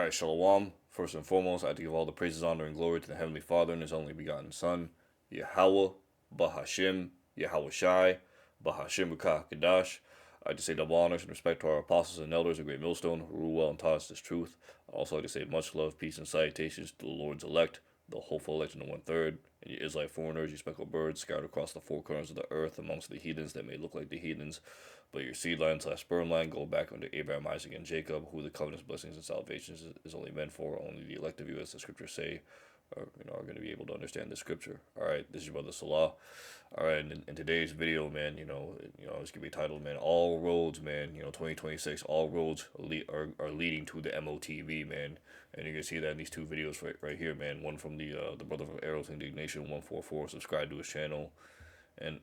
Alright, Shalom. First and foremost, I have to give all the praises, honor, and glory to the Heavenly Father and His only begotten Son, Yahweh, Bahashim, Yahweh Shai, Bahashim Ukah Kadash. I like to say double honors and respect to our apostles and elders of Great Millstone who rule well and taught us this truth. I also like to say much love, peace, and salutations to the Lord's elect, the hopeful elect in the 1/3, and you Israelite foreigners, you speckled birds scattered across the four corners of the earth amongst the heathens that may look like the heathens, but your seed line / sperm line go back unto Abraham, Isaac, and Jacob, who the covenants, blessings, and salvations is only meant for. Only the elect of you, as the scriptures say, are going to be able to understand the scripture. All right, this is your brother Salah. All right, in today's video, man, it's gonna be titled, man, all roads, man, 2026, all roads are leading to the MOTV, man, and you can see that in these two videos right here, man. One from the brother from Arrows Indignation 144, subscribe to his channel, and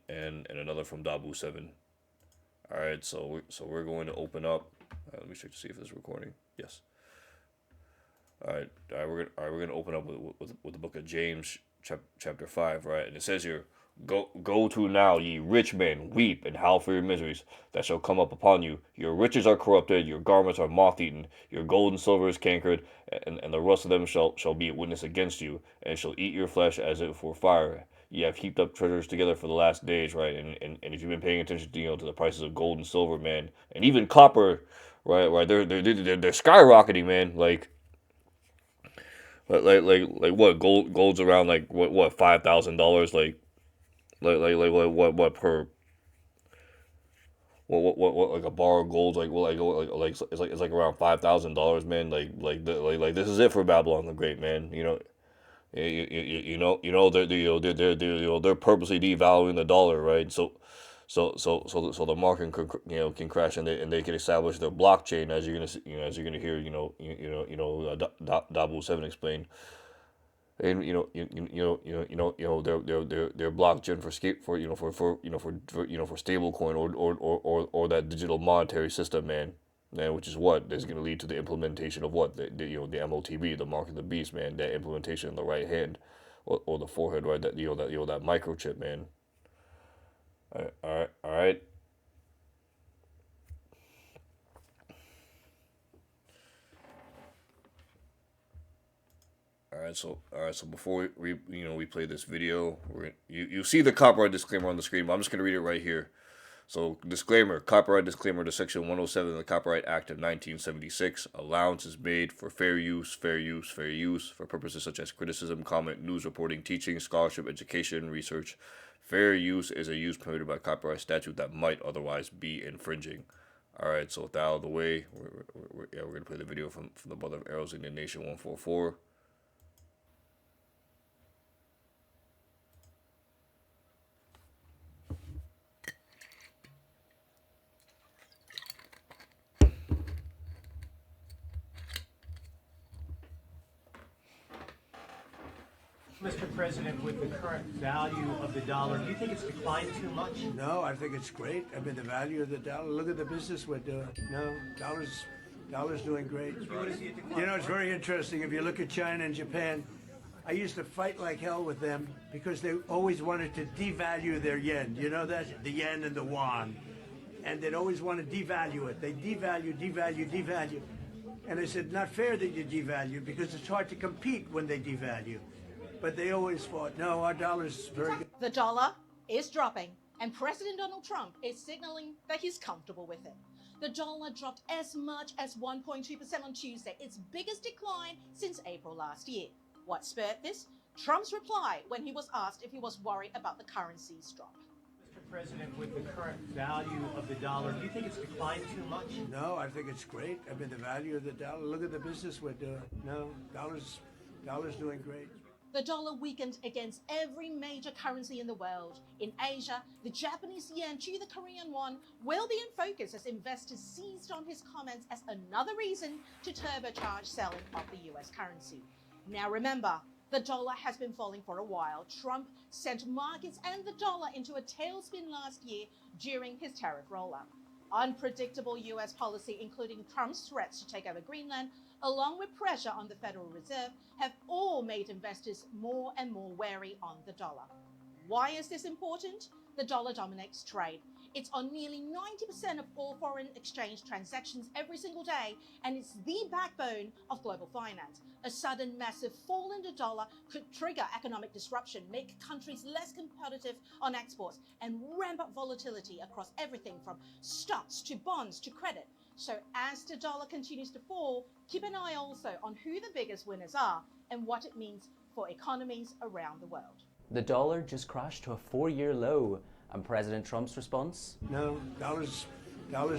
another from Dabu7. All right, so we're going to open up. Let me check to see if this is recording. Yes. All right, we're gonna open up with the book of James, chapter 5, right? And it says here, Go to now, ye rich men, weep and howl for your miseries that shall come up upon you. Your riches are corrupted, your garments are moth-eaten, your gold and silver is cankered, and the rust of them shall be a witness against you, and shall eat your flesh as if for fire. Ye have heaped up treasures together for the last days, right? And if you've been paying attention to to the prices of gold and silver, man, and even copper, right, they're skyrocketing, man. Like what gold's around like what $5,000, what per what like a bar of gold, it's like around $5,000, man. Like this is it for Babylon the Great, man. They're purposely devaluing the dollar, right? So the market can crash, and they can establish their blockchain, as you're gonna hear Dabu7 explain. And their blockchain for scape for stable coin, or that digital monetary system, man. Which is what is going to lead to the implementation of what the MOTB, the mark of the beast, man. That implementation in the right hand, or the forehead, right? That that microchip, man. All right. So before we play this video, you see the copyright disclaimer on the screen, but I'm just gonna read it right here. So, disclaimer, copyright disclaimer to Section 107 of the Copyright Act of 1976. Allowance is made for fair use for purposes such as criticism, comment, news reporting, teaching, scholarship, education, research. Fair use is a use permitted by copyright statute that might otherwise be infringing. All right, so with that out of the way, we're going to play the video from the brother of Arrows Indignation 144. Mr. President, with the current value of the dollar, do you think it's declined too much? No, I think it's great. I mean, the value of the dollar, look at the business we're doing. No, dollar's doing great. It's very interesting. If you look at China and Japan, I used to fight like hell with them because they always wanted to devalue their yen. You know that? The yen and the yuan. And they'd always want to devalue it. They devalue. And I said, not fair that you devalue, because it's hard to compete when they devalue. But they always fought, no, our dollar's very good. The dollar is dropping, and President Donald Trump is signaling that he's comfortable with it. The dollar dropped as much as 1.2% on Tuesday, its biggest decline since April last year. What spurred this? Trump's reply when he was asked if he was worried about the currency's drop. Mr. President, with the current value of the dollar, do you think it's declined too much? No, I think it's great. I mean, the value of the dollar, look at the business we're doing. No, dollar's doing great. The dollar weakened against every major currency in the world. In Asia, the Japanese yen to the Korean won will be in focus as investors seized on his comments as another reason to turbocharge selling of the US currency. Now remember, the dollar has been falling for a while. Trump sent markets and the dollar into a tailspin last year during his tariff rollout. Unpredictable US policy, including Trump's threats to take over Greenland, along with pressure on the Federal Reserve, have all made investors more and more wary on the dollar. Why is this important? The dollar dominates trade. It's on nearly 90% of all foreign exchange transactions every single day, and it's the backbone of global finance. A sudden massive fall in the dollar could trigger economic disruption, make countries less competitive on exports, and ramp up volatility across everything from stocks to bonds to credit. So as the dollar continues to fall, keep an eye also on who the biggest winners are and what it means for economies around the world. The dollar just crashed to a 4-year low, and President Trump's response? No, dollar's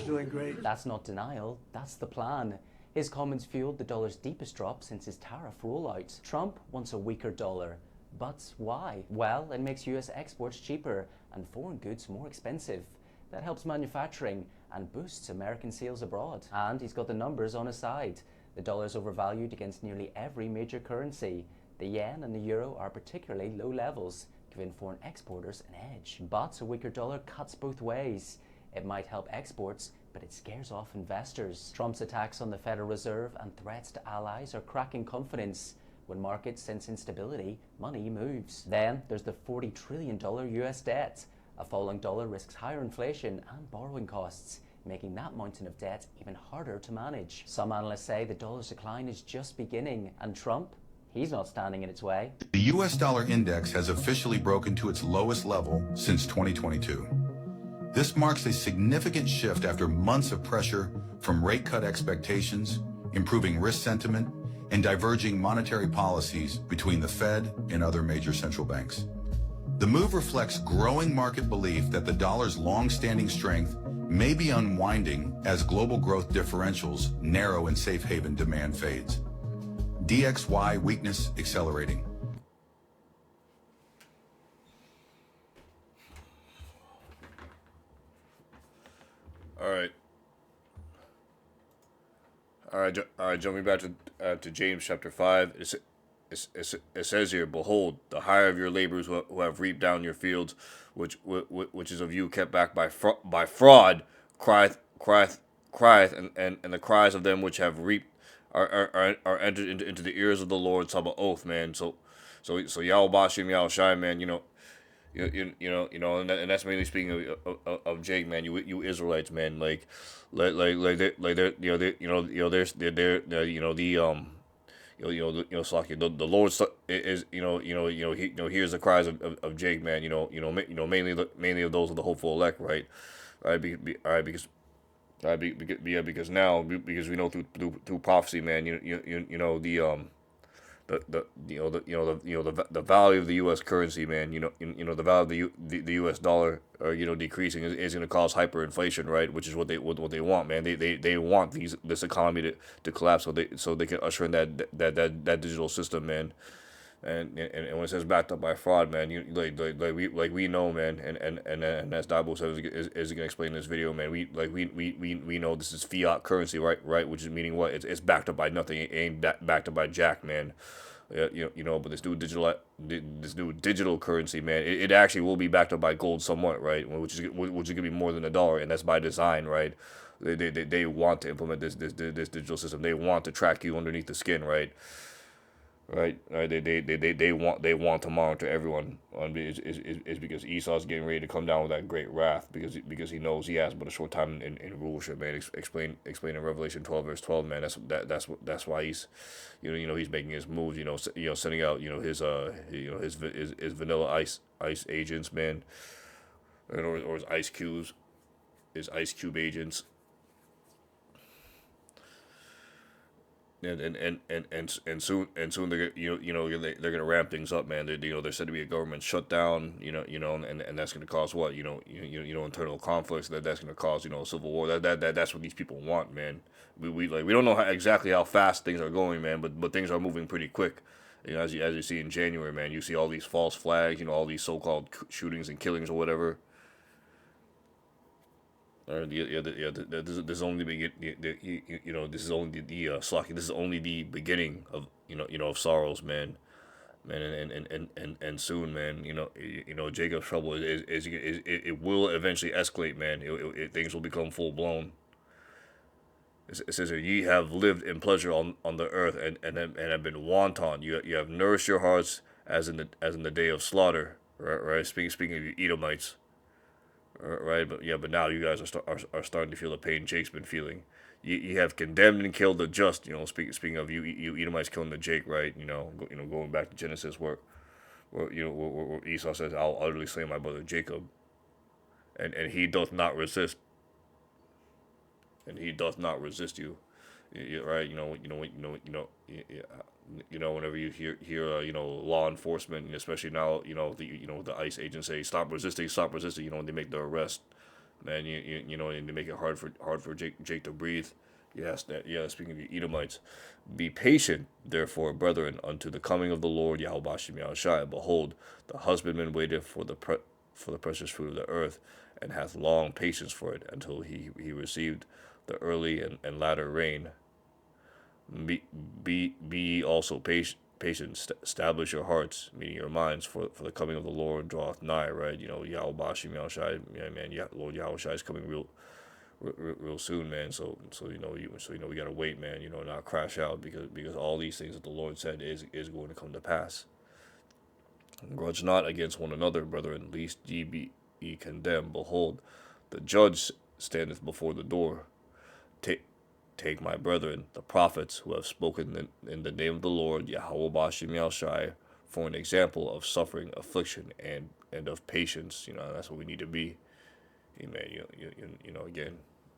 doing great. That's not denial, that's the plan. His comments fueled the dollar's deepest drop since his tariff rollout. Trump wants a weaker dollar. But why? Well, it makes US exports cheaper and foreign goods more expensive. That helps manufacturing and boosts American sales abroad. And he's got the numbers on his side. The dollar's overvalued against nearly every major currency. The yen and the euro are particularly low levels, giving foreign exporters an edge. But a weaker dollar cuts both ways. It might help exports, but it scares off investors. Trump's attacks on the Federal Reserve and threats to allies are cracking confidence. When markets sense instability, money moves. Then there's the $40 trillion US debt. A falling dollar risks higher inflation and borrowing costs, making that mountain of debt even harder to manage. Some analysts say the dollar's decline is just beginning, and Trump, he's not standing in its way. The US dollar index has officially broken to its lowest level since 2022. This marks a significant shift after months of pressure from rate cut expectations, improving risk sentiment, and diverging monetary policies between the Fed and other major central banks. The move reflects growing market belief that the dollar's long-standing strength may be unwinding as global growth differentials narrow and safe haven demand fades. DXY weakness accelerating. All right. Jumping back to James chapter 5, it says here, "Behold, the hire of your laborers who have reaped down your fields, which is of you kept back by fraud, crieth, and the cries of them which have reaped are entered into the ears of the Lord sabaoth," man. So Yahweh Bashim Yahweh Shai, man. And that's mainly speaking of Jake, man. You Israelites, man. Slaki, the Lord is, hears the cries of Jake, man. Mainly of those of the hopeful elect, right? Because now, because we know through prophecy, man. The value of the U.S. currency, man. The value of the U.S. dollar, decreasing is going to cause hyperinflation, right? Which is what they want, man. They want this economy to collapse, so they can usher in that digital system, man. And when it says backed up by fraud, man, we know, man, and as Dabo says is gonna explain in this video, man, we know this is fiat currency, right, which is meaning what? It's backed up by nothing. It ain't backed up by jack, man. But this new digital currency, man, it actually will be backed up by gold somewhat, right? Which is gonna be more than $1, and that's by design, right? They want to implement this digital system. They want to track you underneath the skin, right? Right. They want to monitor everyone. It's because Esau's getting ready to come down with that great wrath because he knows he has but a short time in rulership, man. Explain in Revelation 12 verse 12, man. That's why he's he's making his moves. Sending out his vanilla ice agents, man, or his ice cube agents. And soon they're they're gonna ramp things up, man. There's said to be a government shutdown, and that's gonna cause what internal conflicts. That's gonna cause a civil war. That's what these people want, man. We don't know exactly how fast things are going, man, but things are moving pretty quick. As you see in January, man, you see all these false flags, all these so-called shootings and killings or whatever. This is only the beginning of of sorrows, man, and soon, man, Jacob's trouble is it will eventually escalate, man. Things will become full blown. It says here, ye have lived in pleasure on the earth and have been wanton. You have nourished your hearts as in the day of slaughter, right? Speaking of you Edomites. right? But now you guys are starting to feel the pain Jake's been feeling. You have condemned and killed the just. Speaking of you Edomites killing the Jake, right? Going back to Genesis where Esau says, "I'll utterly slay my brother Jacob," and he doth not resist, and he doth not resist you. Right? Whenever you hear law enforcement, especially now, the ICE agents say stop resisting, they make the arrest, man. And they make it hard for Jake to breathe. Yes, speaking of the Edomites, be patient, therefore, brethren, unto the coming of the Lord Yahweh Shem Yahushai. Behold, the husbandman waiteth for the precious fruit of the earth, and hath long patience for it, until he received the early and latter rain. Be ye also patient, establish your hearts, meaning your minds, for the coming of the Lord draweth nigh, right? Yahweh Shem Yahushai, man, Lord Yahushai is coming real soon, man. So we gotta wait, man. Not crash out, because all these things that the Lord said is going to come to pass. Grudge not against one another, brethren, lest ye be condemned. Behold, the judge standeth before the door. Take my brethren, the prophets, who have spoken in the name of the Lord Yahweh Bashem Yahushai, for an example of suffering, affliction, and of patience. That's what we need to be. Amen. Again,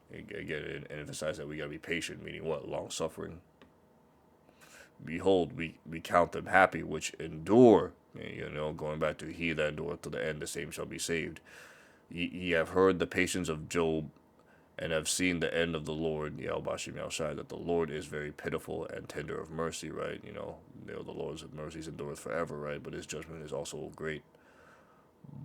and emphasize that we gotta be patient, meaning what? Long suffering. Behold, we count them happy which endure. Going back to he that endureth to the end, the same shall be saved. Ye have heard the patience of Job, and have seen the end of the Lord, Yahweh Shem Yahushai, that the Lord is very pitiful and tender of mercy, right? The Lord's mercies endureth forever, right? But his judgment is also great.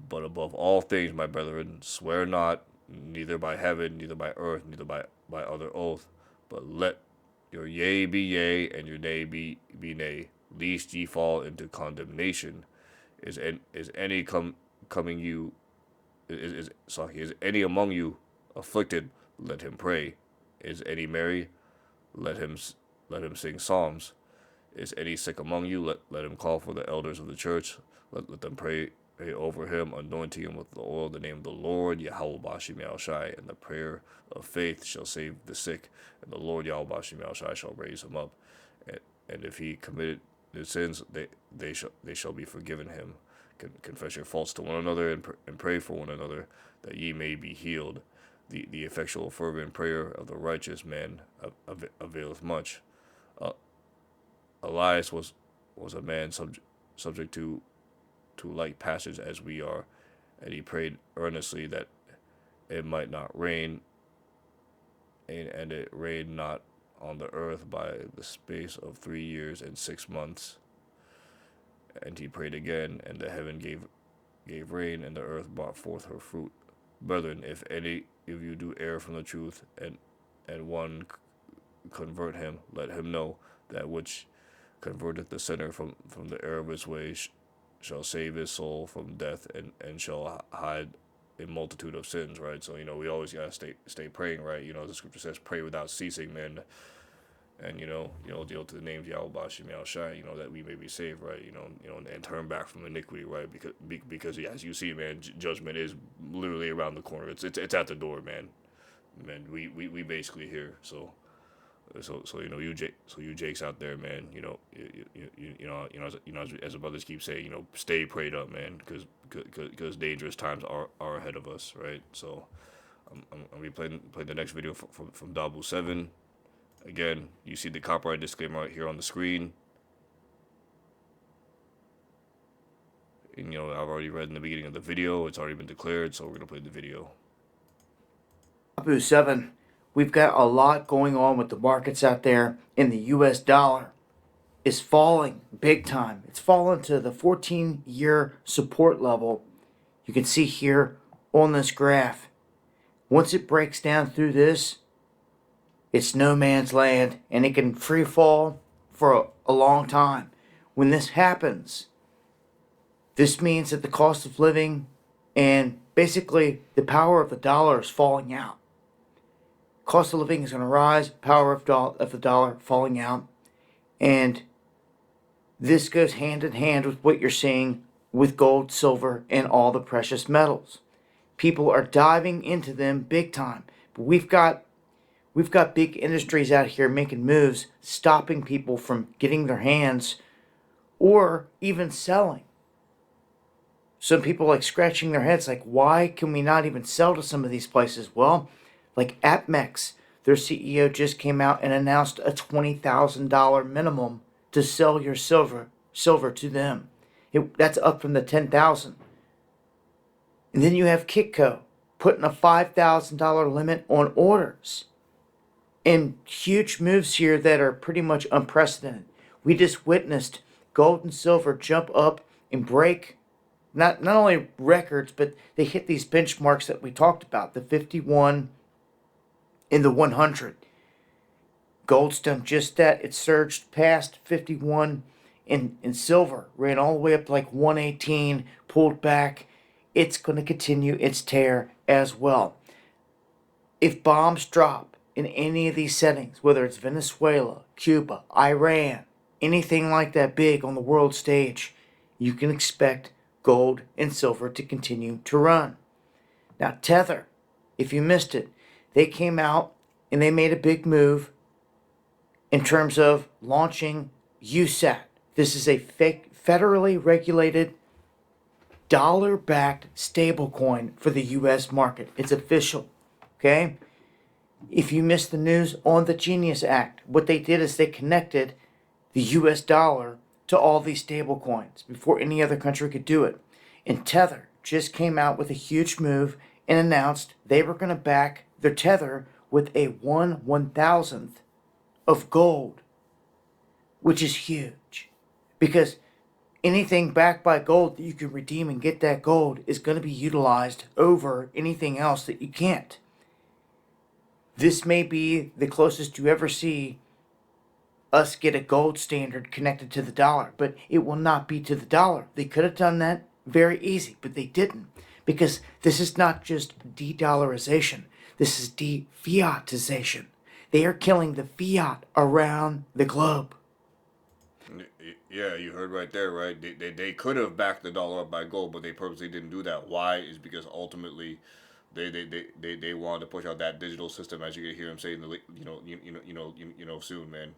But above all things, my brethren, swear not, neither by heaven, neither by earth, neither by other oath, but let your yea be yea, and your nay be nay, lest ye fall into condemnation. Is any any among you afflicted? Let him pray. Is any merry? Let him sing psalms. Is any sick among you? Let him call for the elders of the church. Let them pray over him, anointing him with the oil in the name of the Lord Yahweh Bashem Yahushai. And the prayer of faith shall save the sick, and the Lord Yahweh Bashem Yahushai shall raise him up. And if he committed his sins, they shall be forgiven him. Confess your faults to one another, and pray for one another, that ye may be healed. The effectual fervent prayer of the righteous man availeth much. Elias was a man subject to like passage as we are, and he prayed earnestly that it might not rain, and it rained not on the earth by the space of 3 years and 6 months. And he prayed again, and the heaven gave rain, and the earth brought forth her fruit. Brethren, if any of you do err from the truth, and one convert him, let him know that which converteth the sinner from the error of his ways shall save his soul from death, and shall hide a multitude of sins, right? So, we always gotta stay praying, right? The scripture says pray without ceasing, man. And, deal to the names Yahweh Shem Yahushai, that we may be saved, right? And turn back from iniquity, right? Because as you see, man, judgment is literally around the corner. It's at the door, man. Man, we basically here. So you Jakes out there, man. As the brothers keep saying, stay prayed up, man, because dangerous times are ahead of us, right? So I'm gonna be playing the next video from Dabu 7. Again, you see the copyright disclaimer right here on the screen. And, I've already read in the beginning of the video. It's already been declared, so we're going to play the video. Dabu 7, we've got a lot going on with the markets out there, and the US dollar is falling big time. It's fallen to the 14-year support level. You can see here on this graph. Once it breaks down through this, it's no man's land, and it can free fall for a long time. When this happens, this means that the cost of living and basically the power of the dollar is falling out. Cost of living is going to rise, power of the dollar falling out, and this goes hand in hand with what you're seeing with gold, silver, and all the precious metals. People are diving into them big time. But we've got big industries out here making moves, stopping people from getting their hands or even selling. Some people like scratching their heads like, why can we not even sell to some of these places? Well, like APMEX, their CEO just came out and announced a $20,000 minimum to sell your silver to them. That's up from the $10,000. And then you have Kitco putting a $5,000 limit on orders. And huge moves here that are pretty much unprecedented. We just witnessed gold and silver jump up and break not only records, but they hit these benchmarks that we talked about, the 51 and the 100. Gold's done just that. It surged past 51, and silver ran all the way up to like 118, pulled back. It's going to continue its tear as well. If bombs drop in any of these settings, whether it's Venezuela, Cuba, Iran, anything like that big on the world stage, you can expect gold and silver to continue to run. Now, Tether, if you missed it, they came out and they made a big move in terms of launching USAT. This is a federally regulated dollar-backed stablecoin for the U.S. market. It's official, okay? If you missed the news on the Genius Act, what they did is they connected the U.S. dollar to all these stablecoins before any other country could do it. And Tether just came out with a huge move and announced they were going to back their Tether with a 1/1000th of gold, which is huge. Because anything backed by gold that you can redeem and get that gold is going to be utilized over anything else that you can't. This may be the closest you ever see us get a gold standard connected to the dollar, but it will not be to the dollar. They could have done that very easy, but they didn't, because this is not just de-dollarization. This is de-fiatization. They are killing the fiat around the globe. Yeah, you heard right there, right? They could have backed the dollar up by gold, but they purposely didn't do that. Why? Is because ultimately they wanted to push out that digital system, as you can hear them say in the soon, man.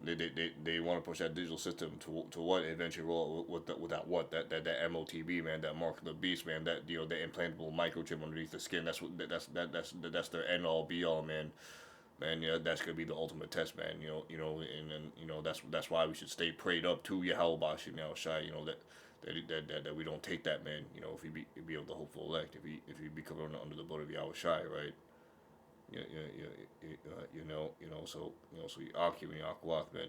They want to push that digital system to what eventually roll with that MOTB, man, that mark of the beast, man, that that implantable microchip underneath the skin. That's their end all be all, man. Man, that's gonna be the ultimate test, man. That's why we should stay prayed up to Yahweh Shai. That we don't take that, man. If we be able to hopeful elect, if we be covered under the blood of Yahweh Shai, right? So Aki and Akwath, man,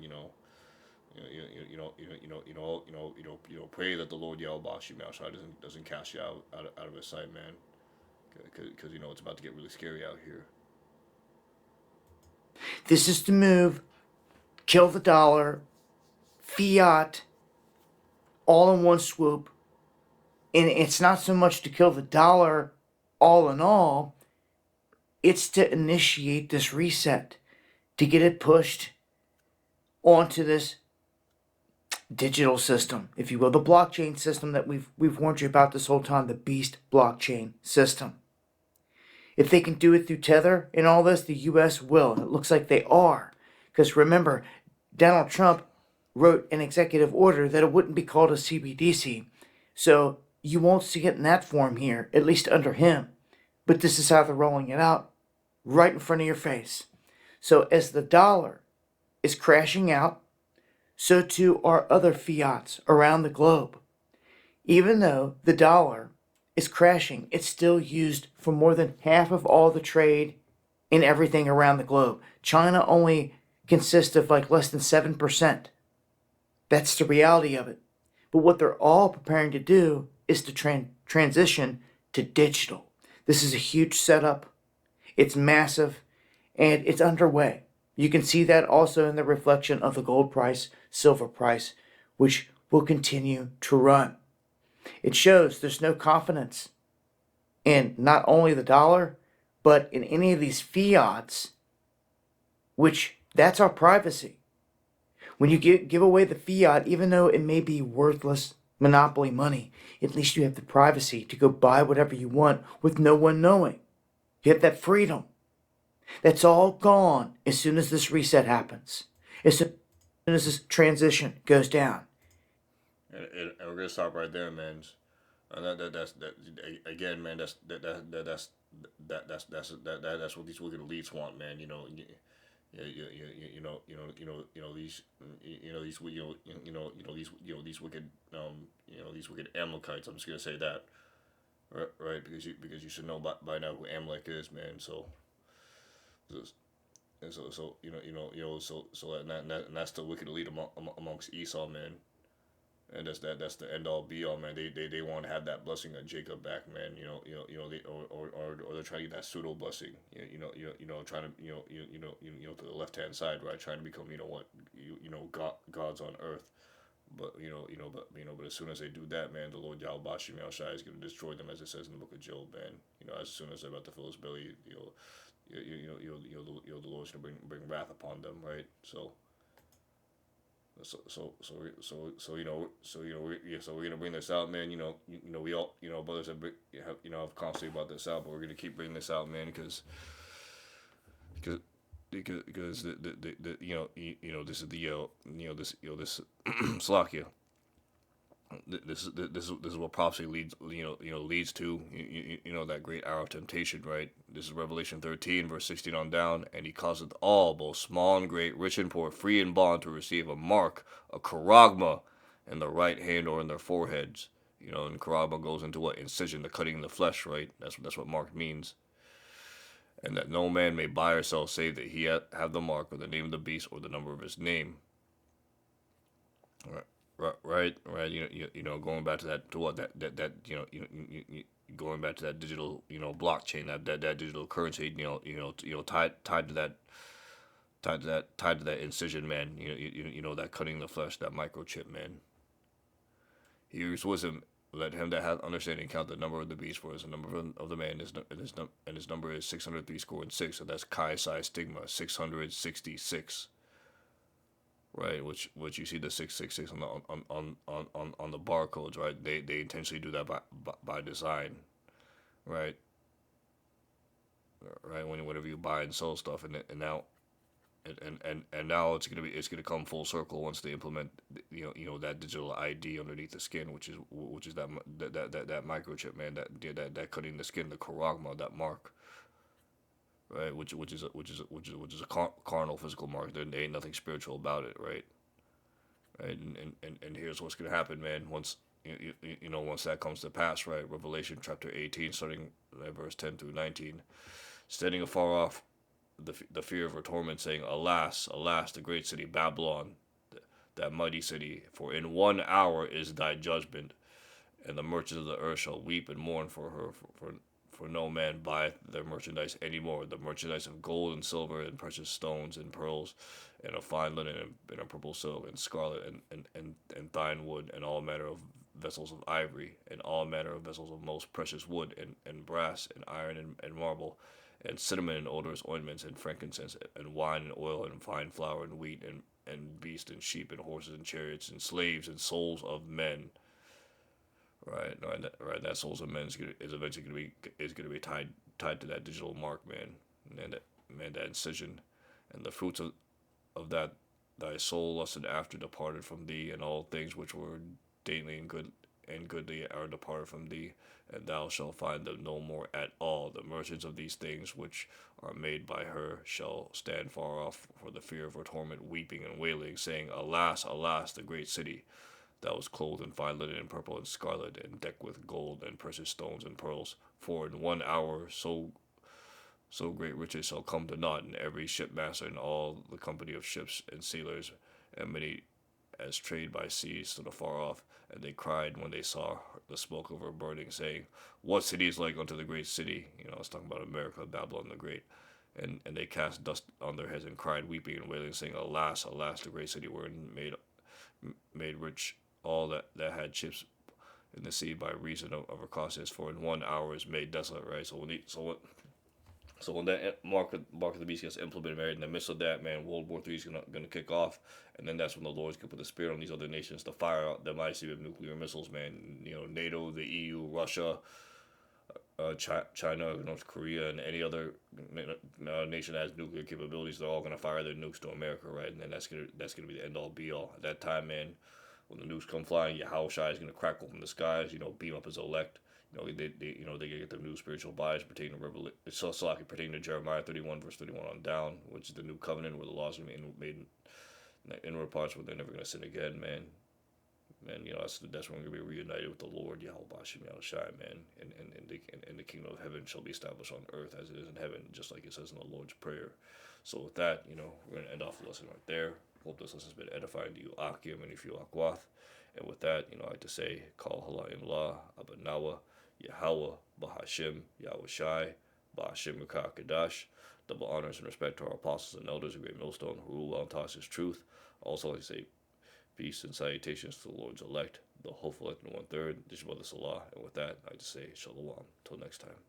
pray that the Lord Yahweh Shai doesn't cast you out of his sight, man, because it's about to get really scary out here. This is the move. Kill the dollar, fiat, all in one swoop. And it's not so much to kill the dollar all in all. It's to initiate this reset, to get it pushed onto this digital system, if you will, the blockchain system that we've warned you about this whole time, the beast blockchain system. If they can do it through Tether and all this, the U.S. will. And it looks like they are. Because remember, Donald Trump wrote an executive order that it wouldn't be called a CBDC. So you won't see it in that form here, at least under him. But this is how they're rolling it out, right in front of your face. So as the dollar is crashing out, so too are other fiats around the globe. Even though the dollar is crashing, it's still used for more than half of all the trade in everything around the globe. China only consists of like less than 7%. That's the reality of it. But what they're all preparing to do is to transition to digital. This is a huge setup. It's massive, and it's underway. You can see that also in the reflection of the gold price, silver price, which will continue to run. It shows there's no confidence in not only the dollar, but in any of these fiats, which that's our privacy. When you give away the fiat, even though it may be worthless monopoly money. At least you have the privacy to go buy whatever you want with no one knowing. You have that freedom. That's all gone as soon as this reset happens. As soon as this transition goes down. And we're gonna stop right there, man. And that's again, man. That's what these wicked elites want, man. These wicked these wicked Amalekites. I'm just gonna say that, right? Because you should know by now who Amalek is, man. So, and and that's the wicked elite amongst Esau, man. And that's the end all be all, man. They want to have that blessing of Jacob back, man. They or they're trying to get that pseudo blessing. Trying to to the left hand side, right? Trying to become gods on earth. But but as soon as they do that, man, the Lord Yahweh Bashim Yahushai is going to destroy them, as it says in the book of Job, man. As soon as they're about to fill his belly, the Lord's going to bring wrath upon them, right? So we're gonna bring this out, man. We all, brothers have constantly about this out, but we're gonna keep bringing this out, man, because this is the this Slakia. This is what prophecy leads to that great hour of temptation, right? This is Revelation 13 verse 16 on down. And he causeth all, both small and great, rich and poor, free and bond, to receive a mark, a charagma, in the right hand or in their foreheads. And charagma goes into what? Incision, the cutting of the flesh, right? That's what mark means. And that no man may buy or sell save that he have the mark, or the name of the beast, or the number of his name. Right. Going back to that, to what that going back to that digital, blockchain, that digital currency, tied to that incision, man. That cutting the flesh, that microchip, man. He whose wisdom, let him that hath understanding count the number of the beast, for as the number of the man and his number is 603 score and 6. So that's chi psi stigma 666. Right, which you see the 666 on the barcodes, right? They intentionally do that by design, right? Right, whenever you buy and sell stuff, and now it's gonna come full circle once they implement that digital ID underneath the skin, which is that microchip, man, that cutting the skin, the charagma, that mark. Right, which is a carnal physical mark. There ain't nothing spiritual about it, right? Right, and here's what's gonna happen, man. Once once that comes to pass, right? Revelation chapter 18, starting at verse 10 through 19, standing afar off, the fear of her torment, saying, "Alas, alas, the great city Babylon, that mighty city! For in 1 hour is thy judgment, and the merchants of the earth shall weep and mourn for her, for no man buyeth their merchandise any more, the merchandise of gold and silver and precious stones and pearls, and of fine linen and of purple silk and scarlet and fine wood, and all manner of vessels of ivory, and all manner of vessels of most precious wood, and brass and iron and marble, and cinnamon and odorous ointments, and frankincense, and wine and oil, and fine flour and wheat, and beasts and sheep and horses and chariots and slaves and souls of men." Right. That souls of men is eventually gonna be tied to that digital mark, man, and that incision, and the fruits of that thy soul lusted after departed from thee, and all things which were dainty and goodly are departed from thee, and thou shalt find them no more at all. The merchants of these things which are made by her shall stand far off for the fear of her torment, weeping and wailing, saying, "Alas, alas, the great city! That was clothed in fine linen and purple and scarlet, and decked with gold and precious stones and pearls. For in 1 hour so great riches shall come to naught, and every shipmaster and all the company of ships and sailors, and many as trade by sea, stood afar off. And they cried when they saw the smoke of her burning, saying, What city is like unto the great city?" I was talking about America, Babylon the Great. And they cast dust on their heads and cried, weeping and wailing, saying, "Alas, alas, the great city, wherein made rich all that had ships in the sea by reason of her causes, for in 1 hour is made desolate," right? So So when that mark of the beast gets implemented, man, in the midst of that, man, World War III is gonna kick off, and then that's when the Lord's gonna put the spirit on these other nations to fire out them IC nuclear missiles, man. NATO, the EU, Russia, China, North Korea, and any other nation that has nuclear capabilities, they're all gonna fire their nukes to America, right? And then that's gonna be the end all be all. At that time, man, when the nukes come flying, Yahweh Shai is gonna crackle from the skies, beam up his elect. They gonna get their new spiritual bodies pertaining to Revelation. It's so like pertaining to Jeremiah 31 verse 31 on down, which is the new covenant where the laws are made in inward parts where they're never gonna sin again, man. Man, that's when we're gonna be reunited with the Lord, Yahweh Bashem Yahweh Shai, man, and the kingdom of heaven shall be established on earth as it is in heaven, just like it says in the Lord's prayer. So with that, we're gonna end off the lesson right there. Hope this lesson has been edifying to you, Akim, and if you Akwath. And with that, I like to say, Kal Halayim La, Abanawa, Yahweh, Bahashim, Yahweh Shai, Bahashim Rukah Kadash. Double honors and respect to our apostles and elders of Great Millstone who rule on Toss's truth. Also, like to say, peace and salutations to the Lord's elect, the hopeful elect in 1/3. This is Brother Salah. And with that, I like to say, Shalom. Till next time.